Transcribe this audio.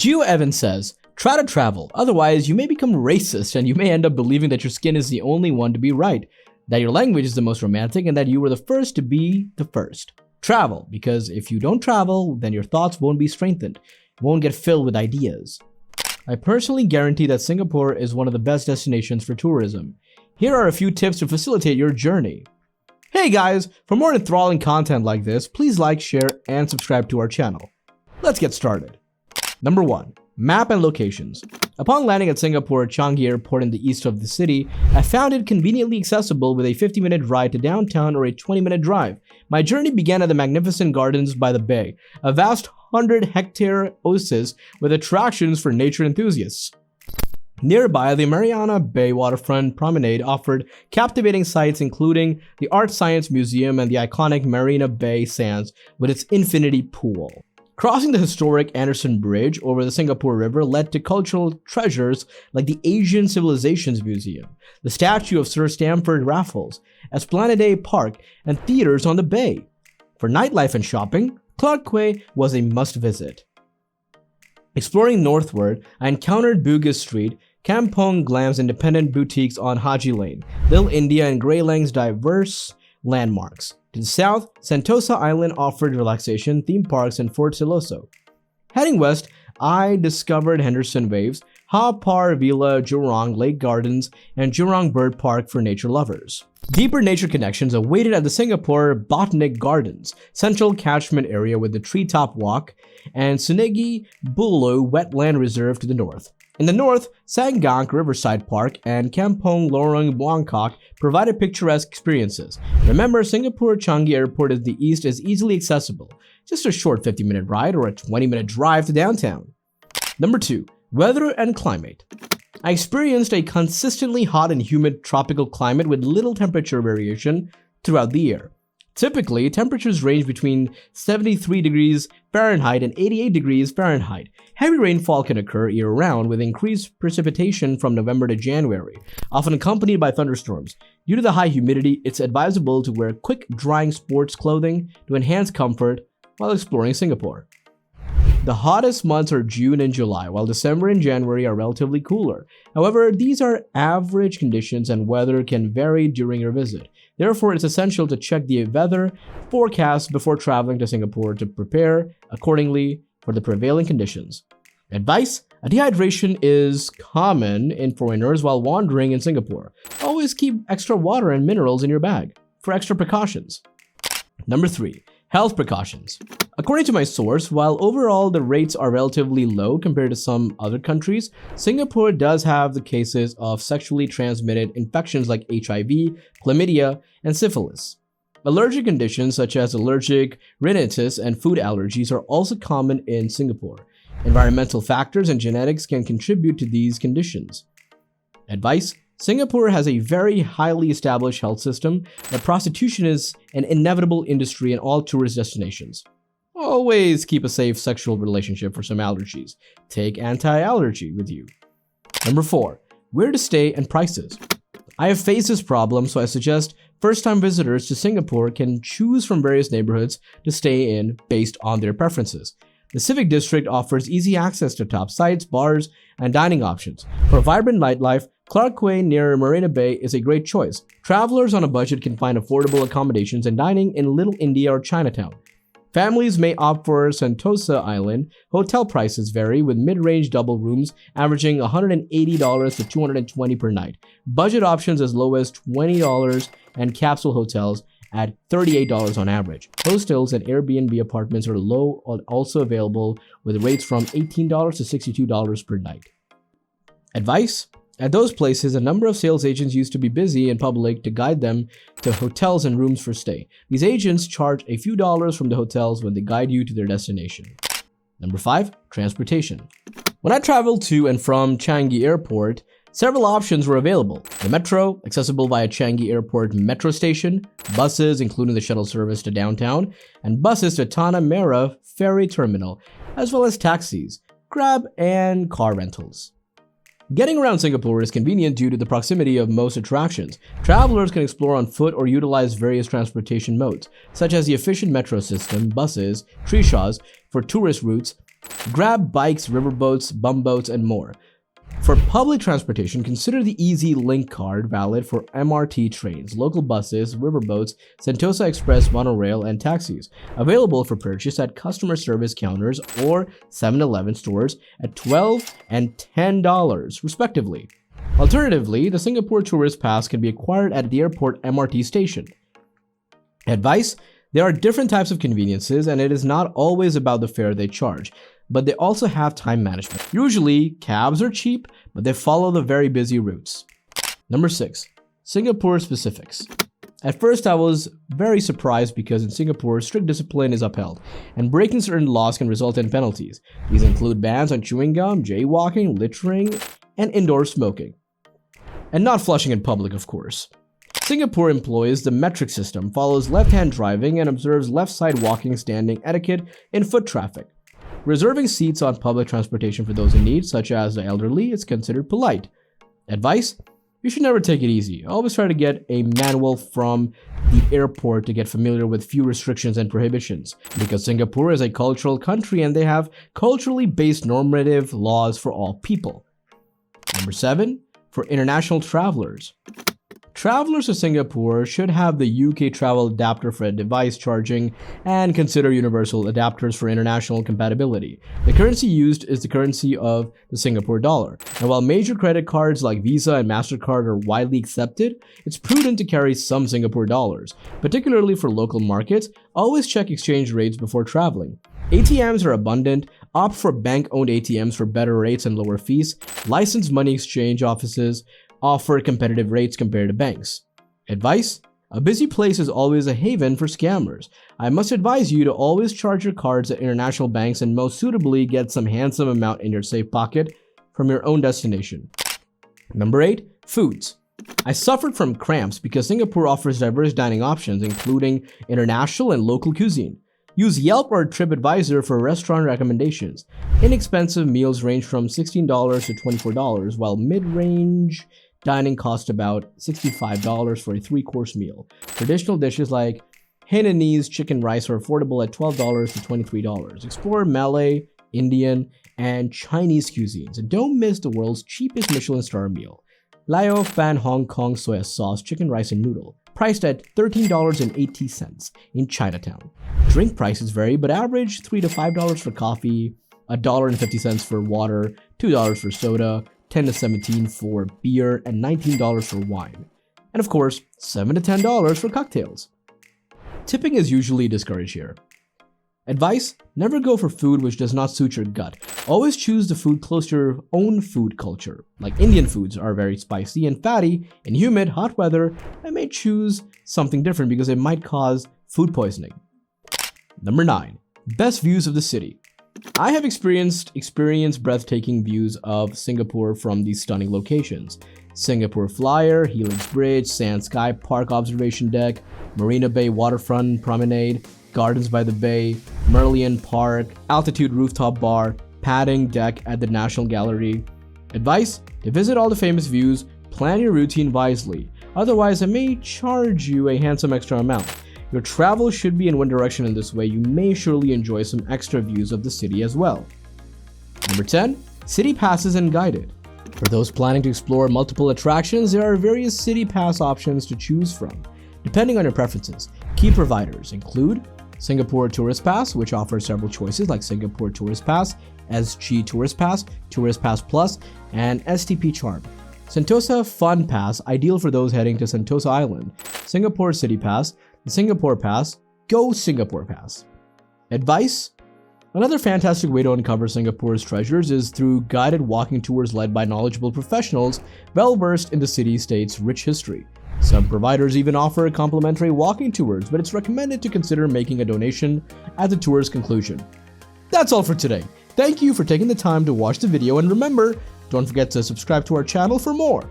Gio Evans says, try to travel, otherwise you may become racist and you may end up believing that your skin is the only one to be right, that your language is the most romantic, and that you were the first to be the first. Travel, because if you don't travel, then your thoughts won't be strengthened, won't get filled with ideas. I personally guarantee that Singapore is one of the best destinations for tourism. Here are a few tips to facilitate your journey. Hey guys, for more enthralling content like this, please like, share, and subscribe to our channel. Let's get started. Number 1. Map and locations. Upon landing at Singapore Changi Airport in the east of the city, I found it conveniently accessible with a 50-minute ride to downtown or a 20-minute drive. My journey began at the magnificent gardens by the bay, a vast 100-hectare oasis with attractions for nature enthusiasts. Nearby, the Mariana Bay waterfront promenade offered captivating sights including the Art Science Museum and the iconic Marina Bay Sands with its infinity pool. Crossing the historic Anderson Bridge over the Singapore River led to cultural treasures like the Asian Civilizations Museum, the statue of Sir Stamford Raffles, Esplanade Park, and theaters on the bay. For nightlife and shopping, Clark Quay was a must-visit. Exploring northward, I encountered Bugis Street, Kampong Glam's independent boutiques on Haji Lane, Little India and Grey Lang's diverse landmarks. To the south, Sentosa Island offered relaxation, theme parks, and Fort Siloso. Heading west, I discovered Henderson Waves, Ha Par Villa, Jurong Lake Gardens, and Jurong Bird Park for nature lovers. Deeper nature connections awaited at the Singapore Botanic Gardens, central catchment area with the Treetop Walk, and Sunegi Buloh Wetland Reserve to the north. In the north, Sangkang Riverside Park and Kampong Lorong Buangkok provided picturesque experiences. Remember, Singapore Changi Airport in the east is easily accessible, just a short 50-minute ride or a 20-minute drive to downtown. Number 2. Weather and climate. I experienced a consistently hot and humid tropical climate with little temperature variation throughout the year. Typically, temperatures range between 73 degrees Fahrenheit and 88 degrees Fahrenheit. Heavy rainfall can occur year-round with increased precipitation from November to January, often accompanied by thunderstorms. Due to the high humidity, it's advisable to wear quick drying sports clothing to enhance comfort while exploring Singapore. The hottest months are June and July, while December and January are relatively cooler. However, these are average conditions and weather can vary during your visit. Therefore, it's essential to check the weather forecast before traveling to Singapore to prepare accordingly for the prevailing conditions. Advice: a dehydration is common in foreigners while wandering in Singapore. Always keep extra water and minerals in your bag for extra precautions. Number 3. Health precautions. According to my source, while overall the rates are relatively low compared to some other countries, Singapore does have the cases of sexually transmitted infections like HIV, chlamydia, and syphilis. Allergic conditions such as allergic rhinitis and food allergies are also common in Singapore. Environmental factors and genetics can contribute to these conditions. Advice: Singapore has a very highly established health system, but prostitution is an inevitable industry in all tourist destinations. Always keep a safe sexual relationship for some allergies. Take anti-allergy with you. Number 4. Where to stay and prices. I have faced this problem, so I suggest first-time visitors to Singapore can choose from various neighborhoods to stay in based on their preferences. The Civic District offers easy access to top sites, bars, and dining options. For vibrant nightlife, Clark Quay near Marina Bay is a great choice. Travelers on a budget can find affordable accommodations and dining in Little India or Chinatown. Families may opt for Sentosa Island. Hotel prices vary, with mid-range double rooms averaging $180 to $220 per night. Budget options as low as $20 and capsule hotels at $38 on average. Hostels and Airbnb apartments are low, also available with rates from $18 to $62 per night. Advice: at those places, a number of sales agents used to be busy in public to guide them to hotels and rooms for stay. These agents charge a few dollars from the hotels when they guide you to their destination. Number 5. Transportation. When I traveled to and from Changi Airport, several options were available. The metro, accessible via Changi Airport Metro Station, buses, including the shuttle service to downtown, and buses to Tanah Merah Ferry Terminal, as well as taxis, Grab, and car rentals. Getting around Singapore is convenient due to the proximity of most attractions. Travelers can explore on foot or utilize various transportation modes, such as the efficient metro system, buses, trishaws for tourist routes, Grab bikes, riverboats, bumboats, and more. For public transportation, consider the Easy Link card valid for MRT trains, local buses, riverboats, Sentosa Express monorail, and taxis, available for purchase at customer service counters or 7-Eleven stores at $12 and $10, respectively. Alternatively, the Singapore Tourist Pass can be acquired at the airport MRT station. Advice: there are different types of conveniences, and it is not always about the fare they charge, but they also have time management. Usually, cabs are cheap, but they follow the very busy routes. Number 6. Singapore specifics. At first, I was very surprised because in Singapore, strict discipline is upheld, and breaking certain laws can result in penalties. These include bans on chewing gum, jaywalking, littering, and indoor smoking. And not flushing in public, of course. Singapore employs the metric system, follows left-hand driving, and observes left-side walking standing etiquette in foot traffic. Reserving seats on public transportation for those in need, such as the elderly, is considered polite. Advice: you should never take it easy. Always try to get a manual from the airport to get familiar with few restrictions and prohibitions, because Singapore is a cultural country and they have culturally based normative laws for all people. Number 7. For international travelers. Travelers to Singapore should have the UK travel adapter for device charging and consider universal adapters for international compatibility. The currency used is the currency of the Singapore dollar, and while major credit cards like Visa and MasterCard are widely accepted, it's prudent to carry some Singapore dollars. Particularly for local markets, always check exchange rates before traveling. ATMs are abundant. Opt for bank-owned ATMs for better rates and lower fees. Licensed money exchange offices offer competitive rates compared to banks. Advice: a busy place is always a haven for scammers. I must advise you to always charge your cards at international banks and most suitably get some handsome amount in your safe pocket from your own destination. Number 8. Foods. I suffered from cramps because Singapore offers diverse dining options, including international and local cuisine. Use Yelp or TripAdvisor for restaurant recommendations. Inexpensive meals range from $16 to $24, while mid-range dining costs about $65 for a 3-course meal. Traditional dishes like Hainanese chicken rice are affordable at $12 to $23. Explore Malay, Indian, and Chinese cuisines, and don't miss the world's cheapest Michelin star meal. Lao Fan Hong Kong soya sauce chicken rice and noodle, priced at $13.80 in Chinatown. Drink prices vary, but average $3 to $5 for coffee, $1.50 for water, $2 for soda, $10 to $17 for beer, and $19 for wine. And of course, $7 to $10 for cocktails. Tipping is usually discouraged here. Advice: never go for food which does not suit your gut. Always choose the food close to your own food culture. Like Indian foods are very spicy and fatty. In humid, hot weather, I may choose something different because it might cause food poisoning. Number 9. Best views of the city. I have experienced breathtaking views of Singapore from these stunning locations. Singapore Flyer, Helix Bridge, Sand Sky Park Observation Deck, Marina Bay Waterfront Promenade, Gardens by the Bay, Merlion Park, Altitude Rooftop Bar, Padding Deck at the National Gallery. Advice: to visit all the famous views, plan your routine wisely. Otherwise, I may charge you a handsome extra amount. Your travel should be in one direction. In this way, you may surely enjoy some extra views of the city as well. Number 10. City passes and guided. For those planning to explore multiple attractions, there are various city pass options to choose from, depending on your preferences. Key providers include Singapore Tourist Pass, which offers several choices like Singapore Tourist Pass, SG Tourist Pass Plus, and STP Charm. Sentosa Fun Pass, ideal for those heading to Sentosa Island. Singapore City Pass, the Singapore Pass, Go Singapore Pass. Advice: another fantastic way to uncover Singapore's treasures is through guided walking tours led by knowledgeable professionals well-versed in the city-state's rich history. Some providers even offer complimentary walking tours, but it's recommended to consider making a donation at the tour's conclusion. That's all for today. Thank you for taking the time to watch the video, and remember, don't forget to subscribe to our channel for more.